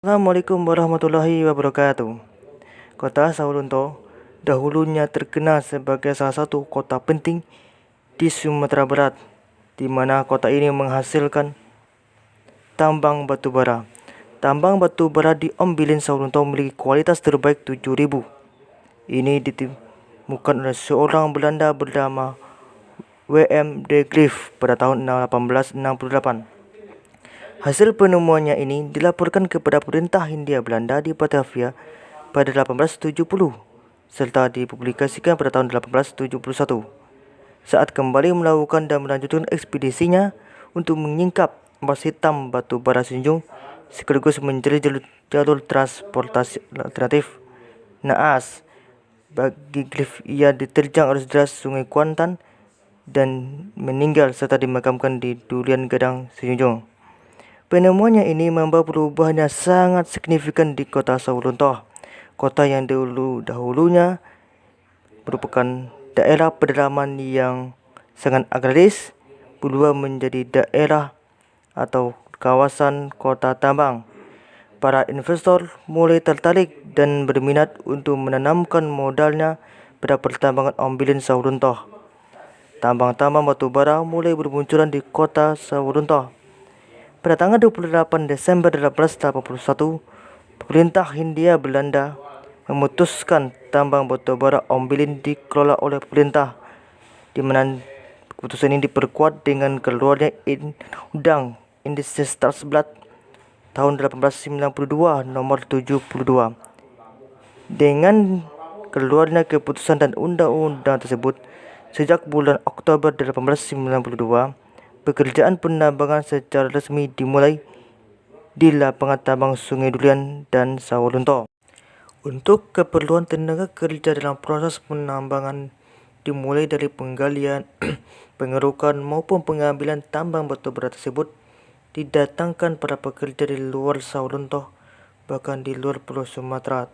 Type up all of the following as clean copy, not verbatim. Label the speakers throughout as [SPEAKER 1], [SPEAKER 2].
[SPEAKER 1] Assalamualaikum warahmatullahi wabarakatuh. Kota Sawalunto dahulunya terkenal sebagai salah satu kota penting di Sumatera Barat, di mana kota ini menghasilkan tambang batu bara. Tambang batu bara di Ombilin Sawalunto memiliki kualitas terbaik 7000. Ini ditemukan oleh seorang Belanda bernama W.M. de Graaf pada tahun 1868. Hasil penemuannya ini dilaporkan kepada pemerintah Hindia Belanda di Batavia pada 1870 serta dipublikasikan pada tahun 1871. Saat kembali melakukan dan melanjutkan ekspedisinya untuk menyingkap emas hitam batu bara Sinjung sekaligus mencari jalur transportasi alternatif naas bagi Graaf, ia diterjang arus deras Sungai Kuantan dan meninggal serta dimakamkan di Durian Gadang, Sinjung. Penemuannya ini membawa perubahan yang sangat signifikan di kota Sawalunto, kota yang dahulunya merupakan daerah pedalaman yang sangat agraris, berubah menjadi daerah atau kawasan kota tambang. Para investor mulai tertarik dan berminat untuk menanamkan modalnya pada pertambangan Ombilin Sawalunto. Tambang-tambang batu bara mulai bermunculan di kota Sawalunto. Pada tanggal 28 Desember 1881, pemerintah Hindia Belanda memutuskan tambang batu bara Ombilin dikelola oleh pemerintah, di mana keputusan ini diperkuat dengan keluarnya Undang Industrie tahun 1892 nomor 72. Dengan keluarnya keputusan dan undang-undang tersebut, sejak bulan Oktober 1892, pekerjaan penambangan secara resmi dimulai di lapangan tambang Sungai Durian dan Sawalunto. Untuk keperluan tenaga kerja dalam proses penambangan dimulai dari penggalian, pengerukan maupun pengambilan tambang batu bara tersebut didatangkan para pekerja di luar Sawalunto, bahkan di luar Pulau Sumatera,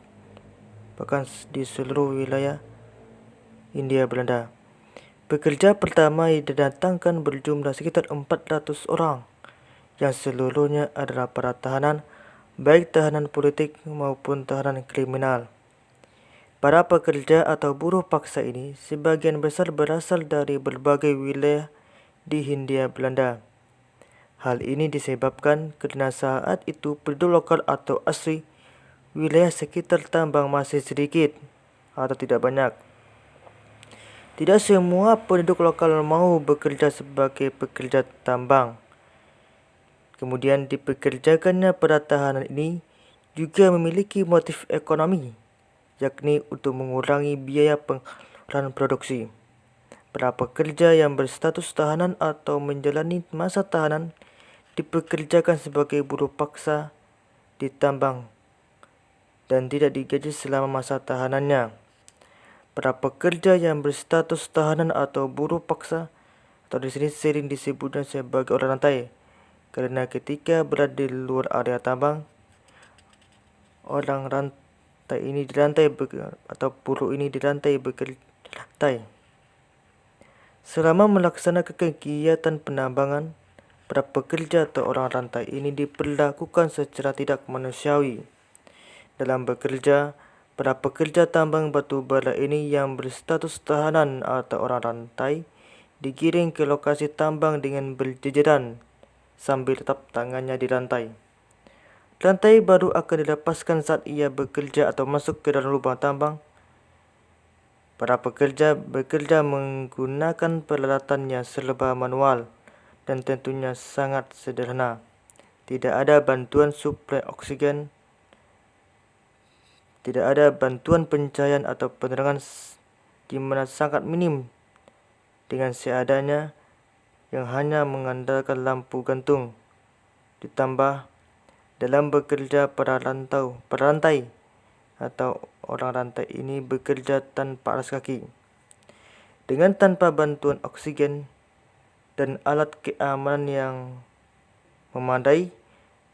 [SPEAKER 1] bahkan di seluruh wilayah Hindia Belanda. Pekerja pertama yang didatangkan berjumlah sekitar 400 orang, yang seluruhnya adalah para tahanan, baik tahanan politik maupun tahanan kriminal. Para pekerja atau buruh paksa ini sebagian besar berasal dari berbagai wilayah di Hindia Belanda. Hal ini disebabkan karena saat itu penduduk lokal atau asli wilayah sekitar tambang masih sedikit atau tidak banyak. Tidak semua penduduk lokal mau bekerja sebagai pekerja tambang. Kemudian dipekerjakannya para tahanan ini juga memiliki motif ekonomi, yakni untuk mengurangi biaya pengeluaran produksi. Para pekerja yang berstatus tahanan atau menjalani masa tahanan dipekerjakan sebagai buruh paksa di tambang dan tidak digaji selama masa tahanannya. Para pekerja yang berstatus tahanan atau buruh paksa atau di sini sering disebutnya sebagai orang rantai, karena ketika berada di luar area tambang, orang rantai ini dirantai atau buruh ini dirantai bekerja rantai. Selama melaksanakan kegiatan penambangan, para pekerja atau orang rantai ini diperlakukan secara tidak manusiawi. Dalam bekerja, para pekerja tambang batu bara ini yang berstatus tahanan atau orang rantai digiring ke lokasi tambang dengan berjejeran sambil tetap tangannya dirantai. Rantai baru akan dilepaskan saat ia bekerja atau masuk ke dalam lubang tambang. Para pekerja bekerja menggunakan peralatan yang serba manual dan tentunya sangat sederhana. Tidak ada bantuan suplai oksigen, tidak ada bantuan pencahayaan atau penerangan di mana sangat minim dengan seadanya yang hanya mengandalkan lampu gantung. Ditambah dalam bekerja para rantai atau orang rantai ini bekerja tanpa alas kaki. Dengan tanpa bantuan oksigen dan alat keamanan yang memadai,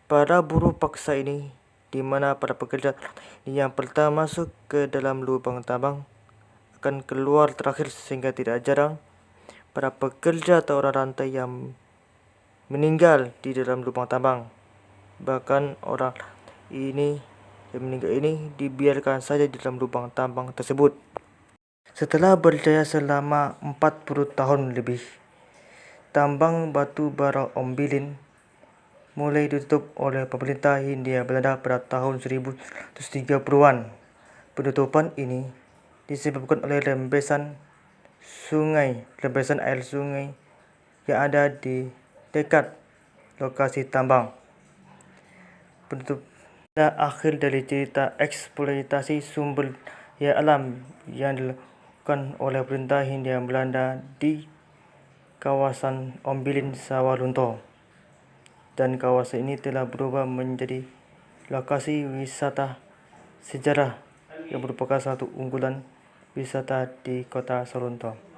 [SPEAKER 1] para buruh paksa ini di mana para pekerja yang pertama masuk ke dalam lubang tambang akan keluar terakhir, sehingga tidak jarang para pekerja atau orang rantai yang meninggal di dalam lubang tambang. Bahkan orang yang meninggal ini dibiarkan saja di dalam lubang tambang tersebut. Setelah berjaya selama 40 tahun lebih, tambang batu bara Ombilin mulai ditutup oleh pemerintah Hindia Belanda pada tahun 1930-an. Penutupan ini disebabkan oleh rembesan air sungai yang ada di dekat lokasi tambang. Penutup akhir dari cerita eksploitasi sumber daya alam yang dilakukan oleh pemerintah Hindia Belanda di kawasan Ombilin Sawalunto, dan kawasan ini telah berubah menjadi lokasi wisata sejarah yang merupakan satu unggulan wisata di kota Sawalunto.